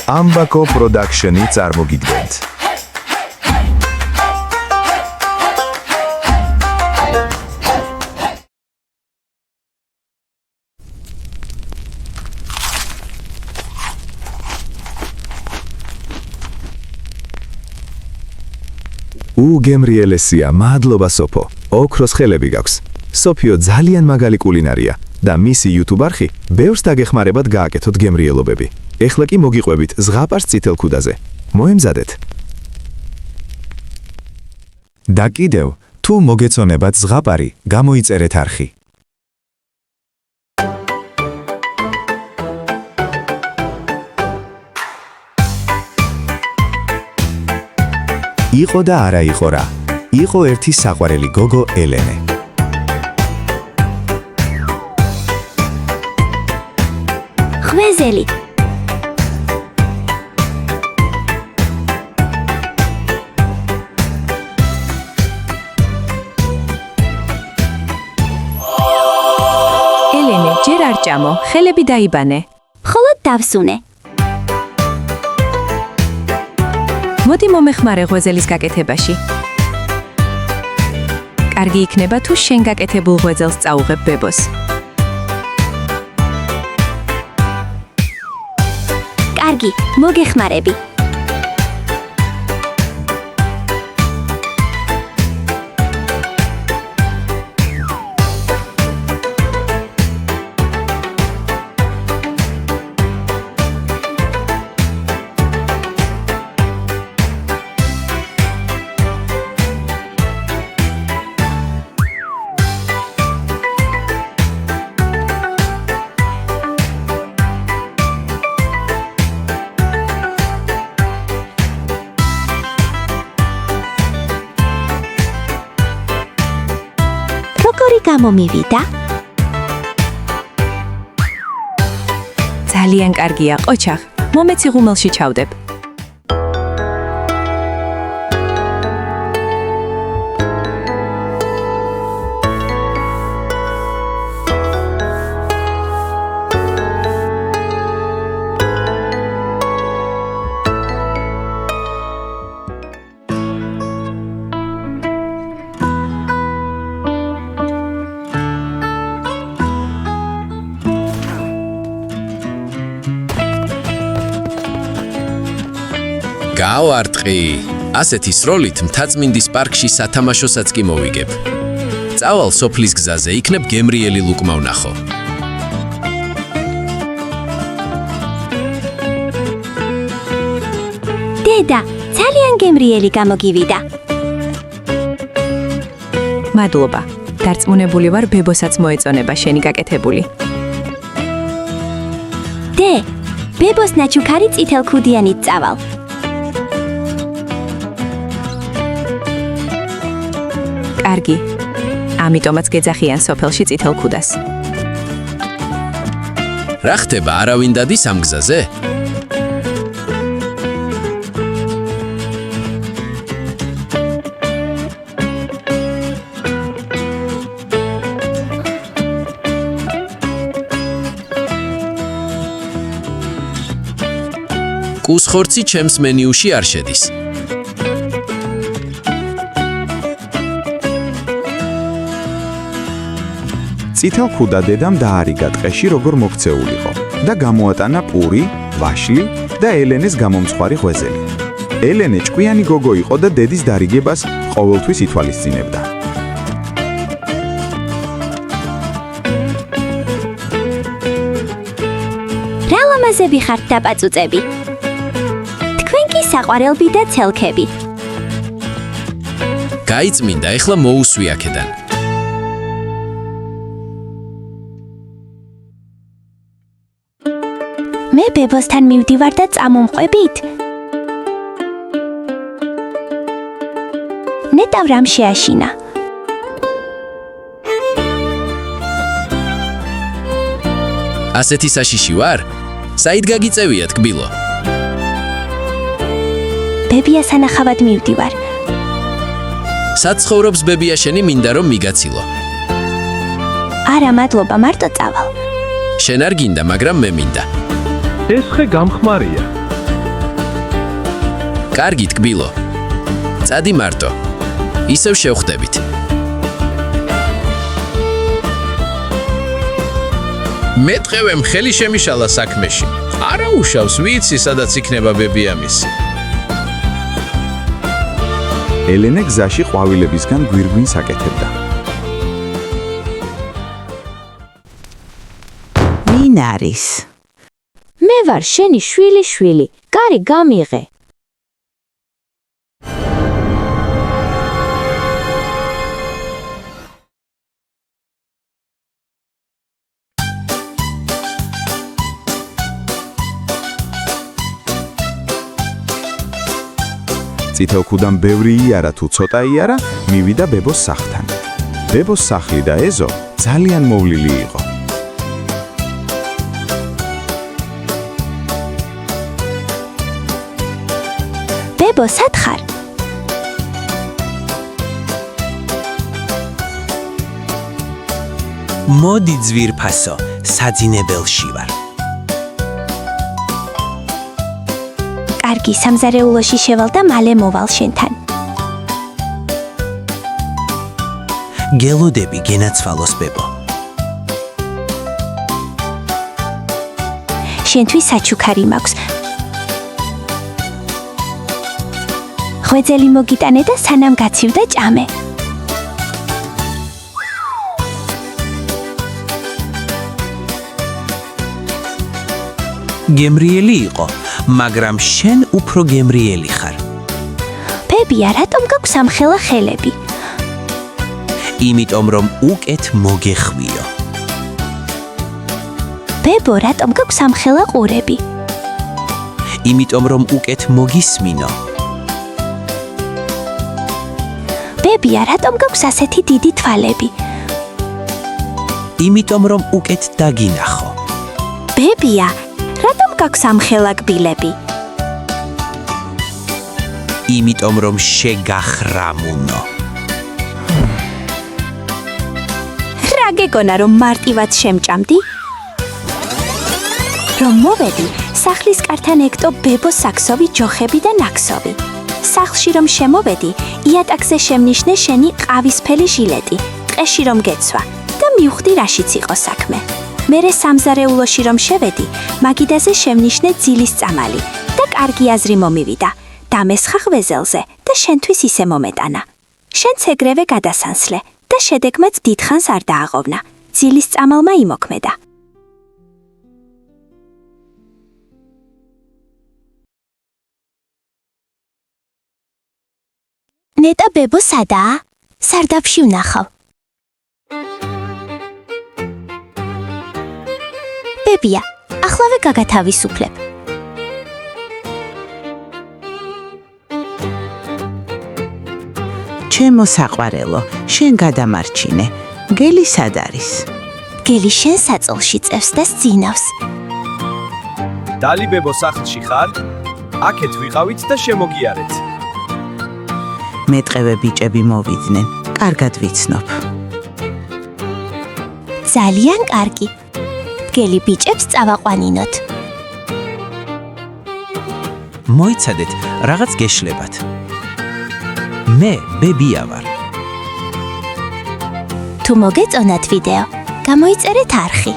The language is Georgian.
Ambako Production-ი წარმოგიდგენთ. გემრიელესია, მადლობა სოფო. ოქროს ხელები გაქვს. სოფიო ძალიან მაგალი კულინარია და მისი YouTube არხი ბევრს დაგეხმარებათ გააკეთოთ გემრიელობები. ეხლა კი მოგიყვებით ზღაპარს წითელ ქუდაზე. მოემზადეთ. და კიდევ, თუ მოგეწონებათ ზღაპარი, გამოიწერეთ არხი. იყო და არა იყო რა. იყო ერთი საყვარელი გოგო ელენე. ღვეზელი. ელენე, ჯერ არ ჭამო, ხელები დაიბანე. მხოლოდ დავსუნე. მოდი მომეხმარე ღვეზელის გაკეთებაში. კარგი იქნება თუ შენ გაკეთებულ ღვეზელს წაუღებ ბებოს. კარგი, მოგეხმარები. როგორი გამომივიდა? ძალიან კარგია, ყოჩახ. მომეცი ღუმელში ჩავდებ. გავარტყი. ასეთი სროლით მთაწმინდის პარკში სათამაშოსაც კი მოვიგებ. წავალ სოფლის გზაზე, იქნებ გემრიელი ლუკმა ვნახო. დედა, ძალიან გემრიელი გამოგივიდა. მადლობა. დარწმუნებული ვარ, ბებოსაც მოეწონება შენი გაკეთებული. დე, ბებოს ნაჩუქარი წითელ ქუდიანით წავალ. კარგი. ამიტომაც გეძახიან სოფელში წითელ ქუდას. რა ხდება, არავინ დადის ამ გზაზე? კუსხორცი ჩემს მენიუში არ შედის. წითელ ქუდა დედამ დაარიგა ტყეში როგორ მოქცეულიყო და გამოატანა პური, ვაშლი და ელენეს გამომცხვარი ღვეზელი. ელენე ჭკვიანი გოგო იყო და დედის დარიგებას ყოველთვის ითვალისწინებდა. რა ლამაზები ხართ დაპაწუწები. თქვენ კი საყვარელები და ცელქები. გაიწმინდა, ეხლა მოусვი აქედან. მე ბებოსთან მივდივარ და წამომყვებით. ნეტავ რამ შეაშინა. ასეთი საშიში ვარ? საით გაგიწევია თკბილო? ბებია სანახავად მივდივარ. საცხოვრობს ბებია შენი მინდა რომ მიგაცილო. არა, მადლობა, მარტო წავალ. შენ არ გინდა, მაგრამ მე მინდა. ეს ხე გამხმარია. კარგი ტკბილო. წადი მარტო. ისევ შევხვდებით. მეტყევემ ხელი შემიშალა საქმეში. არა უშავს, ვიცი, სადაც იქნება ბებიამისი. ელენე გზაში ყვავილებისგან გვირგვინს აკეთებდა. ვინ არის? მე ვარ შენი შვილი, კარი გამიღე. წითელ ქუდამ ბევრი იარა თუ ცოტა იარა, მივიდა ბებოს სახლთან. ბებოს სახლი და ეზო ძალიან მოვლილი იყო. ბებო, სათხარ? მოდი ძვირფასო, საძინებელში ვარ. კარგი, სამზარეულოში შევალ და მალე მოვალ შენთან. გელოდები გენაცვალოს ბებო. შენთვის საჩუქარი მაქვს. ღვეძელი მოგიტანე და სანამ გაცივდა ჭამე. გემრიელი იყო, მაგრამ შენ უფრო გემრიელი ხარ. ბებია, რატომ გაქვს ამხელა ხელები? იმიტომ რომ უკეთ მოგეხვიო. ბებო, რატომ გაქვს ამხელა ყურები? იმიტომ რომ უკეთ მოგისმინო. ბებია, რატომ გაქვს ასეთი დიდი თვალები? იმიტომ რომ უკეთ დაგინახო. ბებია, რატომ გაქვს ამხელა კბილები? იმიტომ რომ შეგახრამუნო. რა გეგონა რომ მარტივად შემჭამდი? რომ მოვედი, სახლის კართან ეკტო ბებოს საქსოვი ჯოხები და ნაქსოვი. სახლში რომ შემოვედი, იატაკზე შემნიშნე შენი ყავისფერი ჟილეტი, ტყეში რომ გეცვა და მივხვდი რაშიც იყო საქმე. მერე სამზარეულოში რომ შევედი, მაგიდაზე შემნიშნე ძილის წამალი და კარგი აზრი მომივიდა. დამესხა ღვეზელზე და შენთვის ისე მომეტანა. შენც ეგრევე გადასანსლე და შედეგმაც დიდხანს არ დააღოვნა. ძილის წამალმა იმოქმედა. ნეტა ბებო სადაა? სარდაფში ვნახავ. ბებია, ახლავე გაგათავისუფლებ. ჩემო საყვარელო, შენ გადამარჩინე. გელი სად არის? გელი შენ საწოლში წევს და სძინავს. დალიბებო სახლში ხარ? აქეთ ვიყავით და შემოგიარეთ. მეტყევე ბიჭები მოვიდნენ. კარგად ვიცნობ. ძალიან კარგი. გელი ბიჭებს წავაყვანინოთ. მოიცადეთ, რაღაც გეშლებათ. მე ბებია ვარ. თუ მოგეწონათ ვიდეო, გამოიწერეთ არხი.